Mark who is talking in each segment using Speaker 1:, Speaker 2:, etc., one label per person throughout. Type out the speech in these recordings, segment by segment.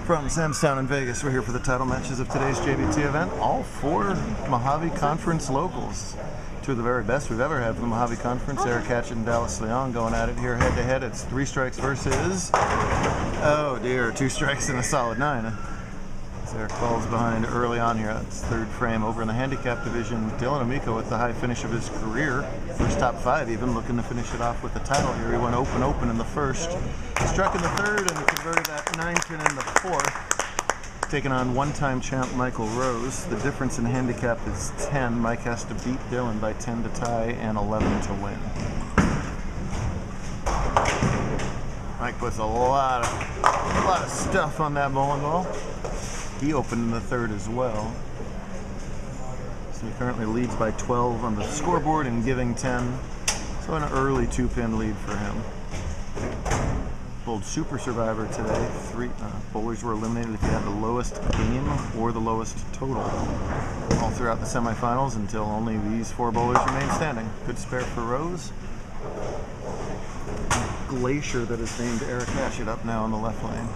Speaker 1: From Samstown in Vegas, we're here for the title matches of today's JBT event. All four Mojave Conference locals. Two of the very best we've ever had for the Mojave Conference. Eric Hatchett and Dallas Leong going at it here head to head. It's 3 strikes versus, oh dear, 2 strikes and a solid 9. As Eric falls behind early on here. That's third frame. Over in the handicap division, Dylan Amico with the high finish of his career. First top 5 even, looking to finish it off with the title here. He went open in the first. Struck in the third and converted that 9 pin in the fourth. Taking on one-time champ Michael Rose. The difference in handicap is 10. Mike has to beat Dylan by 10 to tie and 11 to win. Mike puts a lot of stuff on that bowling ball. He opened in the third as well. So he currently leads by 12 on the scoreboard and giving 10. So an early 2-pin lead for him. Bowled Super Survivor today. 3 bowlers were eliminated if you had the lowest game or the lowest total. All throughout the semifinals until only these 4 bowlers remain standing. Good spare for Rose. Glacier that is named Eric Hatchett up now in the left lane.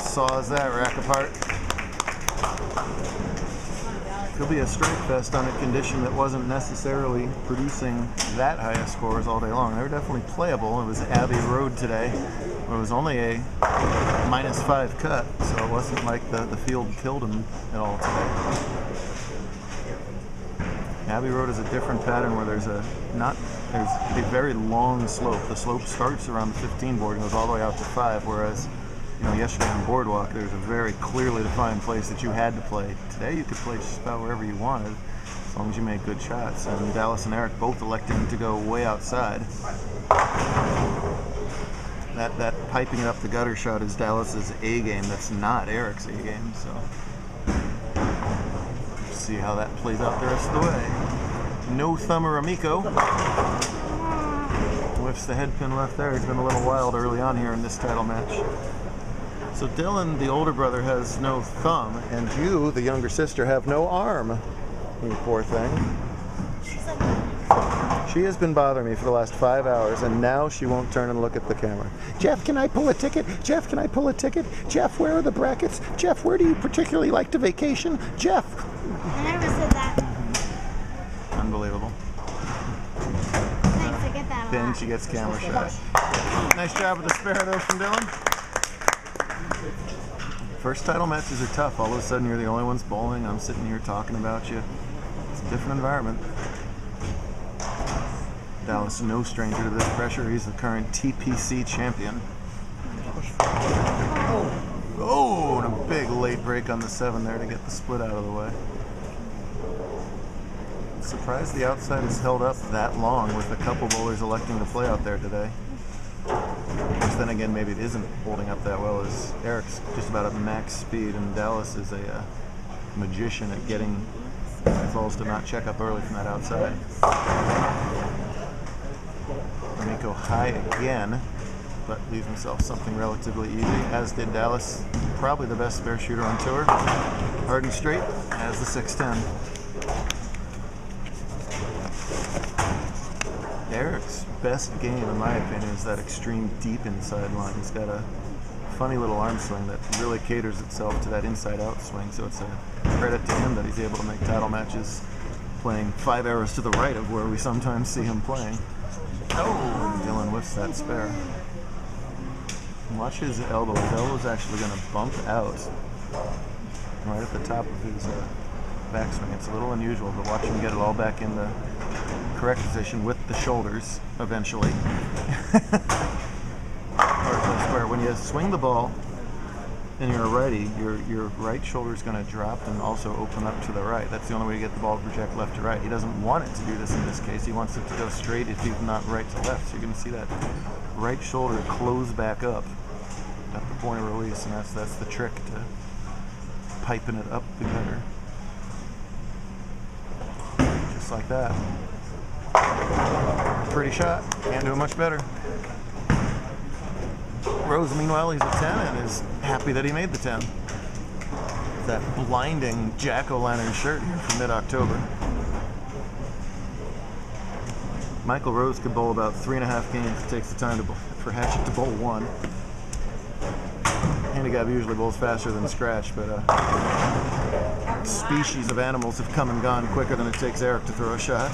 Speaker 1: Saws that rack apart. Could be a strike fest on a condition that wasn't necessarily producing that high of scores all day long. They were definitely playable. It was Abbey Road today. It was only a -5 cut, so it wasn't like the field killed him at all today. Abbey Road is a different pattern where there's a very long slope. The slope starts around the 15 board and goes all the way out to 5, whereas yesterday on Boardwalk, there was a very clearly defined place that you had to play. Today, you could play just about wherever you wanted, as long as you made good shots. And Dallas and Eric both electing to go way outside. That piping it up the gutter shot is Dallas's A game. That's not Eric's A game. So, see how that plays out the rest of the way. No thumber Amico. Whiffs the head pin left there. He's been a little wild early on here in this title match. So Dylan, the older brother, has no thumb, and you, the younger sister, have no arm. You poor thing. She has been bothering me for the last 5 hours, and now she won't turn and look at the camera. Jeff, can I pull a ticket? Jeff, can I pull a ticket? Jeff, where are the brackets? Jeff, where do you particularly like to vacation? Jeff!
Speaker 2: I never said that.
Speaker 1: Unbelievable.
Speaker 2: Thanks, I get that a
Speaker 1: Then
Speaker 2: lot.
Speaker 1: she gets camera shy. Nice job with the spare, though, from Dylan. First title matches are tough. All of a sudden, you're the only ones bowling. I'm sitting here talking about you. It's a different environment. Dallas, no stranger to this pressure. He's the current TPC champion. Oh, and a big late break on the 7 there to get the split out of the way. Surprised the outside has held up that long with a couple bowlers electing to play out there today. Which then again, maybe it isn't holding up that well, as Eric's just about at max speed, and Dallas is a magician at getting balls to not check up early from that outside. Amico high again, but leaves himself something relatively easy, as did Dallas. Probably the best spare shooter on tour. Hard and straight as the 610. Eric's best game, in my opinion, is that extreme deep inside line. He's got a funny little arm swing that really caters itself to that inside-out swing, so it's a credit to him that he's able to make title matches playing 5 arrows to the right of where we sometimes see him playing. Oh, Dylan whiffs that spare. Watch his elbow. His elbow's actually going to bump out right at the top of his backswing. It's a little unusual, but watch him get it all back in the correct position with the shoulders eventually. When you swing the ball and you're a righty, your right shoulder is going to drop and also open up to the right. That's the only way to get the ball to project left to right. He doesn't want it to do this in this case. He wants it to go straight if he's not right to left. So you're going to see that right shoulder close back up at the point of release, and that's the trick to piping it up the gutter. Just like that. Pretty shot. Can't do it much better. Rose, meanwhile, he's a 10 and is happy that he made the 10. That blinding jack-o'-lantern shirt here from mid-October. Michael Rose could bowl about 3.5 games. It takes the time to bowl. for Hatchett to bowl one. Handicap usually bowls faster than scratch, but species of animals have come and gone quicker than it takes Eric to throw a shot.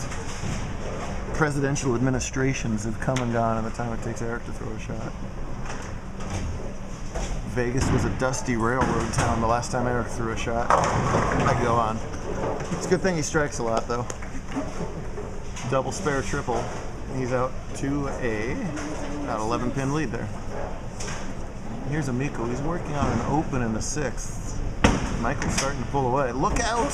Speaker 1: Presidential administrations have come and gone in the time it takes Eric to throw a shot. Vegas was a dusty railroad town the last time Eric threw a shot. I could go on. It's a good thing he strikes a lot, though. Double, spare, triple. He's out to about 11-pin lead there. Here's Amico. He's working on an open in the 6th. Michael's starting to pull away. Look out!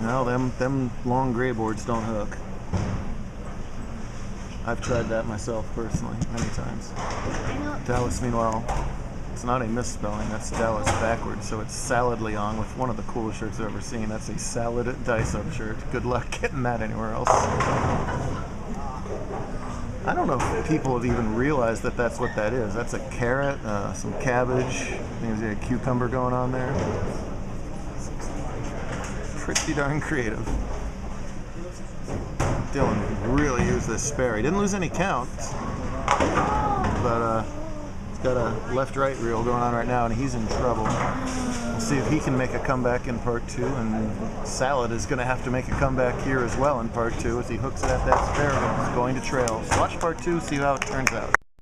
Speaker 1: No, them long gray boards don't hook. I've tried that myself personally many times. Dallas, meanwhile, it's not a misspelling. That's Dallas backwards, so it's Salad Leong with one of the coolest shirts I've ever seen. That's a Salad Dice-Up shirt. Good luck getting that anywhere else. I don't know if people have even realized that that's what that is. That's a carrot, some cabbage. I think there's a cucumber going on there. Pretty darn creative. Dylan really used this spare. He didn't lose any count, but he's got a left-right reel going on right now, and he's in trouble. We'll see if he can make a comeback in part 2, and Salad is going to have to make a comeback here as well in part 2 as he hooks it at that spare. He's going to trail. So watch part 2, see how it turns out.